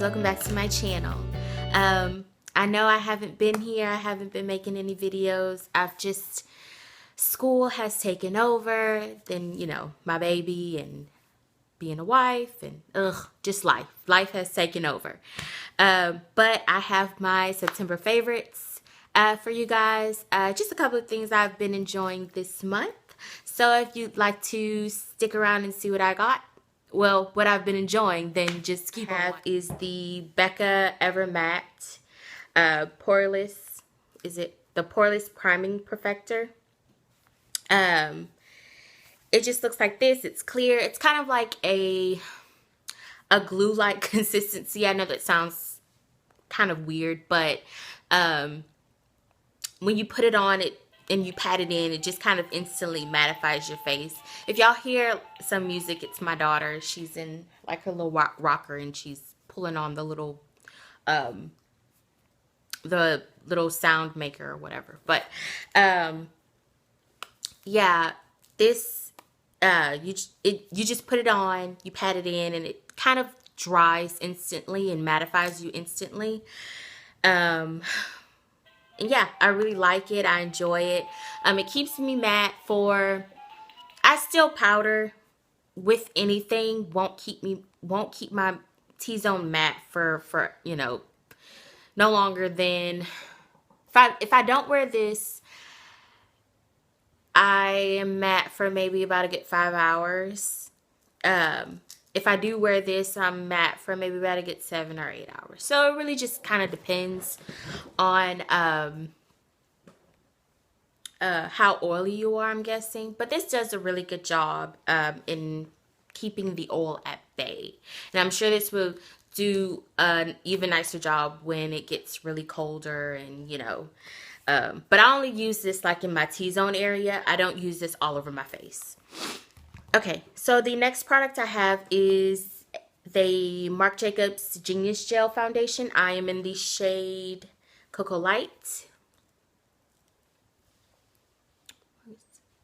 welcome back to my channel. I know I haven't been here, I haven't been making any videos. School has taken over, then my baby and being a wife and just life has taken over. But I have my September favorites for you guys. Just a couple of things I've been enjoying this month. So if you'd like to stick around and see what I got, well, what I've been enjoying, then just keep on. Is the Beca Ever Matte Poreless, is it the Poreless Priming Perfector? It just looks like this. It's clear. It's kind of like a glue-like consistency. I know that sounds kind of weird, but when you put it on it and you pat it in, it just kind of instantly mattifies your face. If y'all hear some music, it's my daughter. She's in like her little rocker and she's pulling on the little sound maker or whatever. But yeah, this you just put it on, you pat it in, and it kind of dries instantly and mattifies you instantly. And yeah, I really like it. I enjoy it. It keeps me matte for. I still powder with anything. Won't keep my T-zone matte for no longer than if I don't wear this, I am matte for maybe about a good 5 hours. If I do wear this, I'm matte for maybe about a good 7 or 8 hours. So it really just kind of depends on how oily you are, I'm guessing. But this does a really good job in keeping the oil at bay. And I'm sure this will do an even nicer job when it gets really colder and, but I only use this like in my T-zone area. I don't use this all over my face. Okay, so the next product I have is the Marc Jacobs Genius Gel Foundation. I am in the shade Cocoa Light.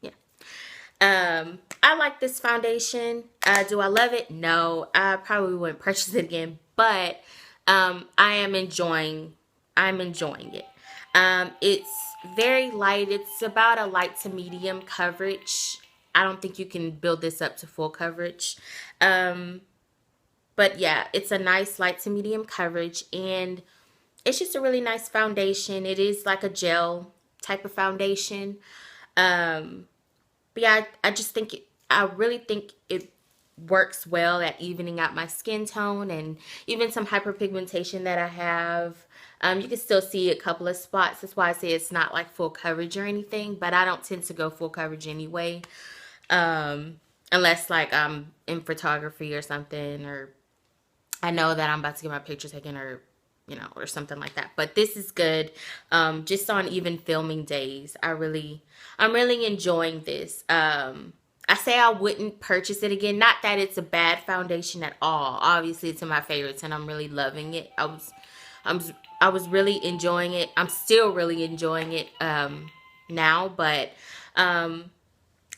Yeah. I like this foundation. Do I love it? No. I probably wouldn't purchase it again, but I'm enjoying it. It's very light. It's about a light to medium coverage. I don't think you can build this up to full coverage. But yeah, it's a nice light to medium coverage, and it's just a really nice foundation. It is like a gel type of foundation. But yeah, I really think it works well at evening out my skin tone and even some hyperpigmentation that I have. You can still see a couple of spots. That's why I say it's not like full coverage or anything, but I don't tend to go full coverage anyway. Unless like I'm in photography or something, or I know that I'm about to get my picture taken, or or something like that. But this is good. Just on even filming days, I'm really enjoying this. I say I wouldn't purchase it again. Not that it's a bad foundation at all. Obviously, it's in my favorites, and I'm really loving it. I was really enjoying it. I'm still really enjoying it now, but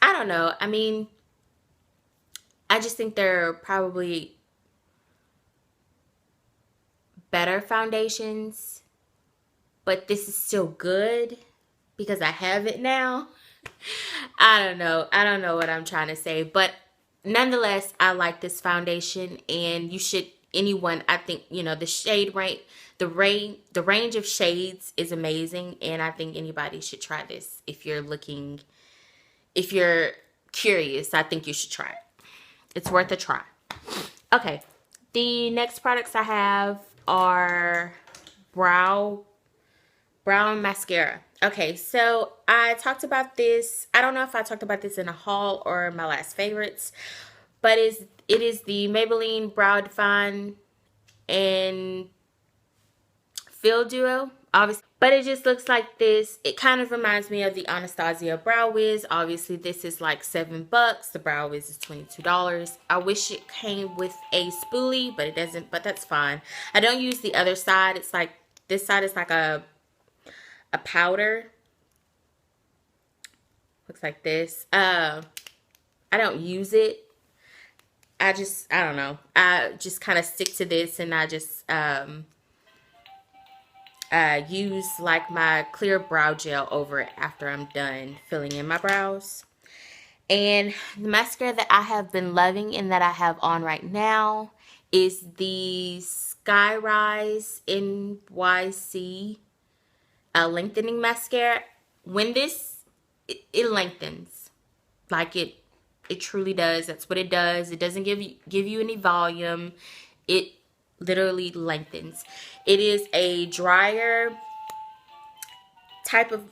I don't know. I mean, I just think there are probably better foundations, but this is still good because I have it now. I don't know what I'm trying to say, but nonetheless, I like this foundation, and you should, anyone, I think, the shade range, the range of shades is amazing, and I think anybody should try this. If you're curious, I think you should try it. It's worth a try. Okay, the next products I have are brow mascara. Okay, so I talked about this. I don't know if I talked about this in a haul or my last favorites, but it is the Maybelline Browdefine and Fill Duo, obviously. But it just looks like this. It kind of reminds me of the Anastasia Brow Wiz. Obviously, this is like $7. The Brow Wiz is $22. I wish it came with a spoolie, but it doesn't. But that's fine. I don't use the other side. It's like, this side is like a powder. Looks like this. I don't use it. I don't know. I just kind of stick to this, and I just use like my clear brow gel over it after I'm done filling in my brows. And the mascara that I have been loving and that I have on right now is the Skyrise NYC lengthening mascara. When it lengthens, like it truly does. That's what it does. It doesn't give you any volume. It literally lengthens. It is a drier type of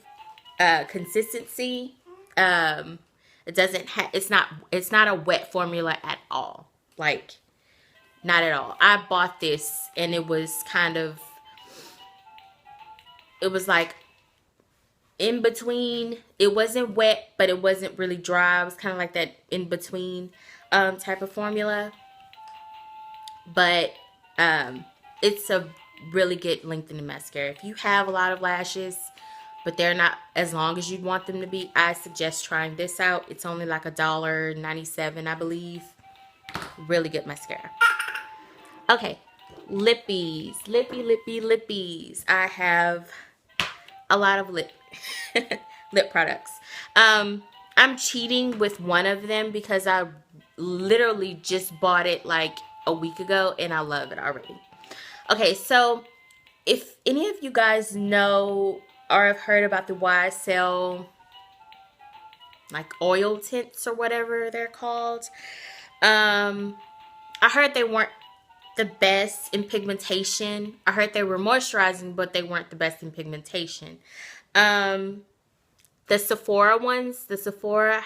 consistency. It doesn't have, it's not a wet formula at all. Like, not at all. I bought this and it was like in between. It wasn't wet, but it wasn't really dry. It was kind of like that in between type of formula. But it's a really good lengthening mascara. If you have a lot of lashes, but they're not as long as you'd want them to be, I suggest trying this out. It's only like $1.97, I believe. Really good mascara. Okay, Lippies. Lippies. I have a lot of lip products. I'm cheating with one of them because I literally just bought it like a week ago and I love it already. Okay, so if any of you guys know or have heard about the YSL like oil tints or whatever they're called, I heard they weren't the best in pigmentation. I heard they were moisturizing, but they weren't the best in pigmentation. The Sephora ones, the Sephora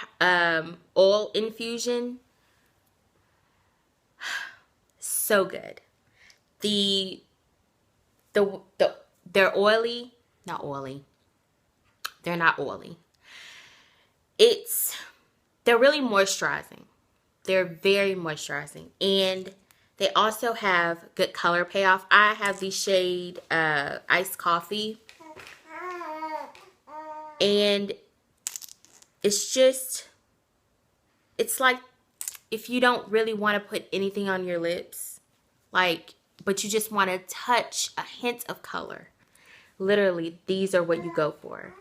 oil infusion, so good. They're oily, not oily. They're not oily. They're really moisturizing. They're very moisturizing, and they also have good color payoff. I have the shade Iced Coffee, and it's like if you don't really want to put anything on your lips, like, but you just want to touch a hint of color, literally these are what you go for.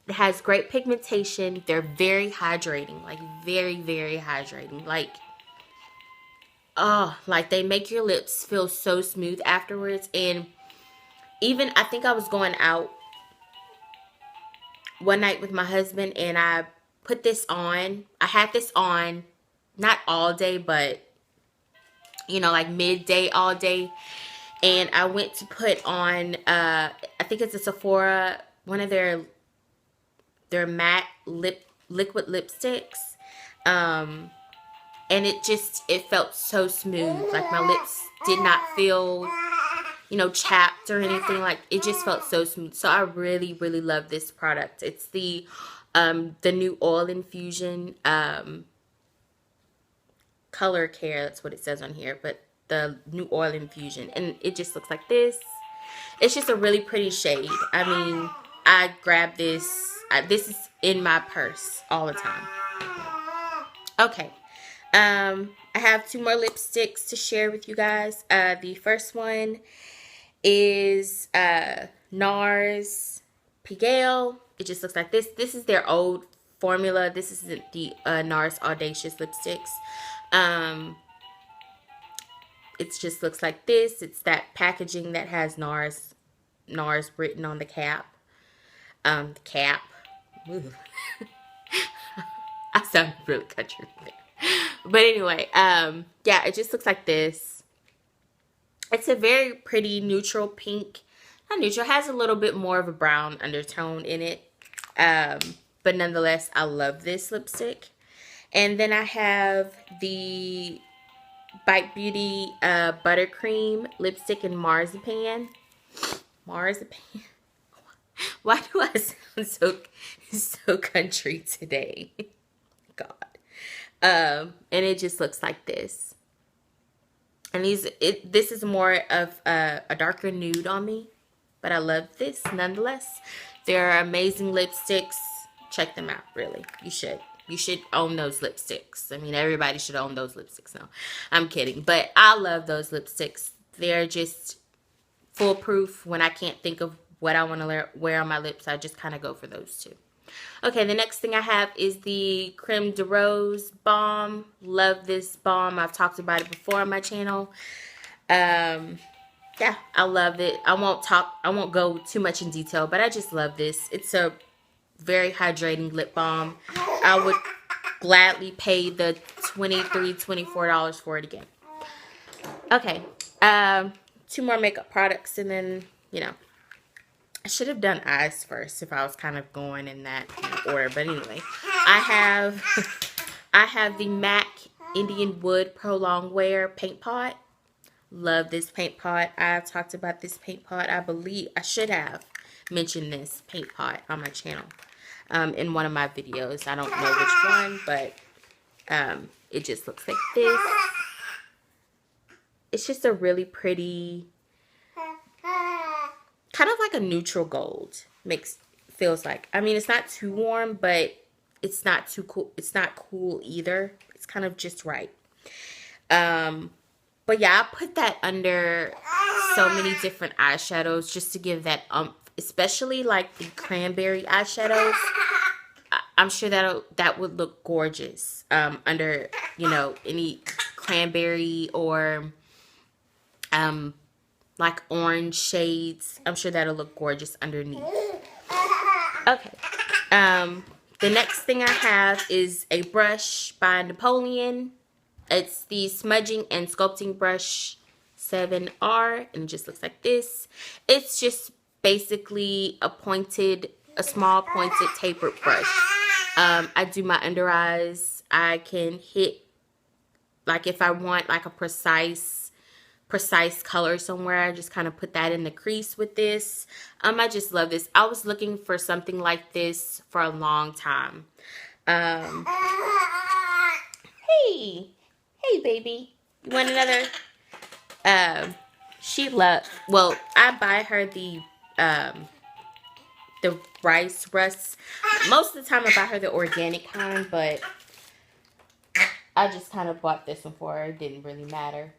It has great pigmentation. They're very hydrating, like very, very hydrating. Like, oh, like they make your lips feel so smooth afterwards. And even, I think I was going out one night with my husband and I put this on. I had this on, not all day, but you know, like midday, all day. And I went to put on, I think it's a Sephora, one of their matte liquid lipsticks. And it felt so smooth. Like my lips did not feel, you know, chapped or anything. Like, it just felt so smooth. So I really, really love this product. It's the new oil infusion color care. That's what it says on here. But the new oil infusion. And it just looks like this. It's just a really pretty shade. I mean, I grabbed this. This is in my purse all the time. Okay. I have two more lipsticks to share with you guys. The first one is NARS Pigale. It just looks like this. This is their old formula. This isn't the NARS Audacious lipsticks. It just looks like this. It's that packaging that has NARS written on the cap. The cap. I sound really country there. But anyway, yeah, it just looks like this. It's a very pretty neutral pink. Not neutral, has a little bit more of a brown undertone in it. But nonetheless, I love this lipstick. And then I have the Bite Beauty Buttercream lipstick in Marzipan. Marzipan. Why do I sound so country today? God. And it just looks like this. And this is more of a darker nude on me. But I love this nonetheless. They're amazing lipsticks. Check them out, really. You should. You should own those lipsticks. I mean, everybody should own those lipsticks. No, I'm kidding. But I love those lipsticks. They're just foolproof. When I can't think of what I want to wear on my lips, I just kind of go for those two. Okay, the next thing I have is the Creme de Rose Balm. Love this balm. I've talked about it before on my channel. Yeah, I love it. I won't go too much in detail, but I just love this. It's a very hydrating lip balm. I would gladly pay the $23, $24 for it again. Okay, 2 more makeup products, and then, you know, I should have done eyes first if I was kind of going in that order. But anyway, I have the MAC Indianwood Prolong Wear Paint Pot. Love this paint pot. I talked about this paint pot. I believe I should have mentioned this paint pot on my channel in one of my videos. I don't know which one, but it just looks like this. It's just a really pretty, kind of like a neutral gold. Feels like. I mean, it's not too warm, but it's not too cool. It's not cool either. It's kind of just right. But yeah, I put that under so many different eyeshadows just to give that especially like the cranberry eyeshadows. I'm sure that would look gorgeous under, you know, any cranberry or like orange shades. I'm sure that'll look gorgeous underneath. Okay. The next thing I have is a brush by Napoleon. It's the Smudging and Sculpting Brush 7R, and it just looks like this. It's just basically a small pointed tapered brush. I do my under eyes. I can hit, like if I want like a precise color somewhere, I just kind of put that in the crease with this. I just love this. I was looking for something like this for a long time. Hey, baby. You want another? Well, I buy her the rice rust. Most of the time I buy her the organic kind, but I just kind of bought this one for her. It didn't really matter.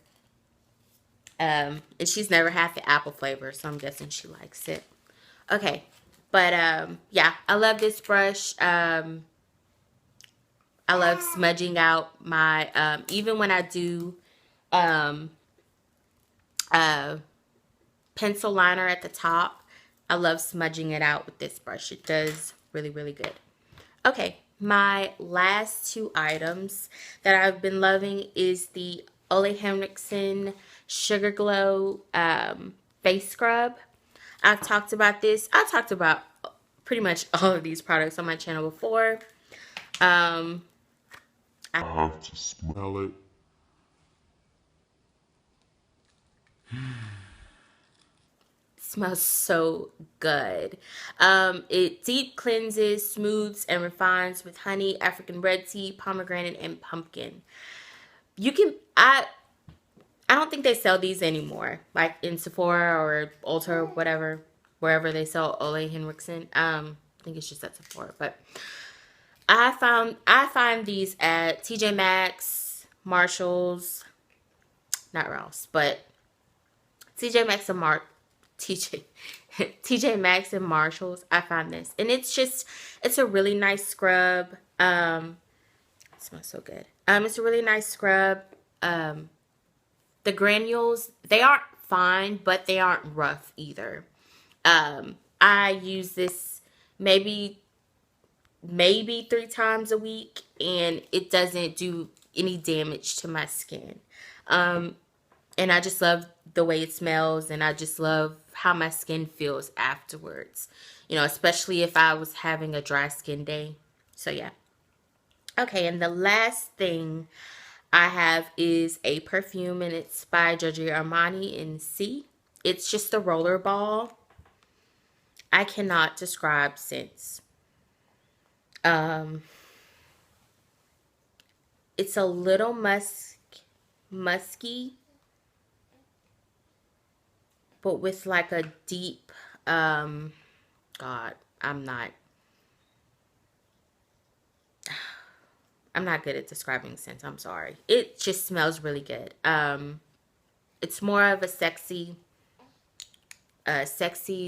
And she's never had the apple flavor, so I'm guessing she likes it. Okay. But, yeah, I love this brush. I love smudging out my, even when I do pencil liner at the top, I love smudging it out with this brush. It does really, really good. Okay, my last 2 items that I've been loving is the Ole Henriksen Sugar Glow face scrub. I've talked about this. I talked about pretty much all of these products on my channel before. I have to smell it. Smells so good. It deep cleanses, smooths, and refines with honey, African red tea, pomegranate, and pumpkin. I don't think they sell these anymore, like in Sephora or Ulta or whatever, wherever they sell Ole Henriksen. I think it's just at Sephora, but I find these at TJ Maxx, Marshalls, not Ross, but TJ Maxx and TJ Maxx and Marshalls. I find this, and it's a really nice scrub. It smells so good. It's a really nice scrub. The granules, they aren't fine, but they aren't rough either. I use this maybe 3 times a week, and it doesn't do any damage to my skin. And I just love the way it smells, and I just love how my skin feels afterwards. You know, especially if I was having a dry skin day. So yeah. Okay, and the last thing I have is a perfume, and it's by Giorgio Armani in C. It's just a roller ball. I cannot describe scents. It's a little musky, but with like a deep, God, I'm not. I'm not good at describing scents. I'm sorry. It just smells really good. It's more of a sexy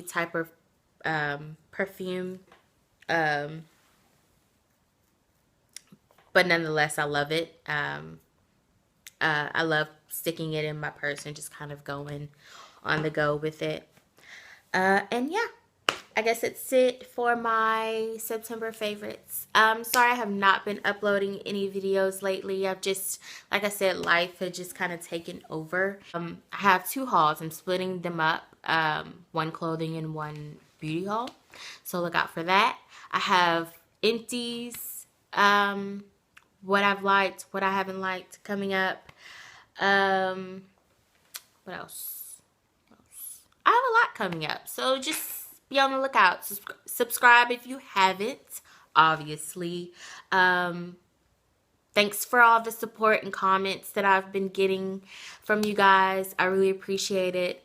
type of perfume. But nonetheless, I love it. I love sticking it in my purse and just kind of going on the go with it. And yeah, I guess that's it for my September favorites. Sorry I have not been uploading any videos lately. I've just, like I said, life had just kind of taken over. I have 2 hauls. I'm splitting them up, one clothing and one beauty haul. So look out for that. I have empties, what I've liked, what I haven't liked coming up. What else? I have a lot coming up, so just be on the lookout. Subscribe if you haven't, obviously. Thanks for all the support and comments that I've been getting from you guys. I really appreciate it.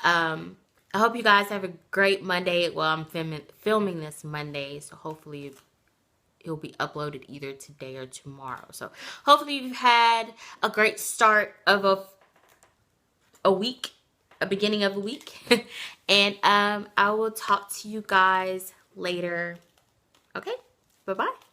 I hope you guys have a great Monday. Well, I'm filming this Monday, so hopefully it'll be uploaded either today or tomorrow. So hopefully you've had a great start of a week. A beginning of a week. And I will talk to you guys later. Okay, bye-bye.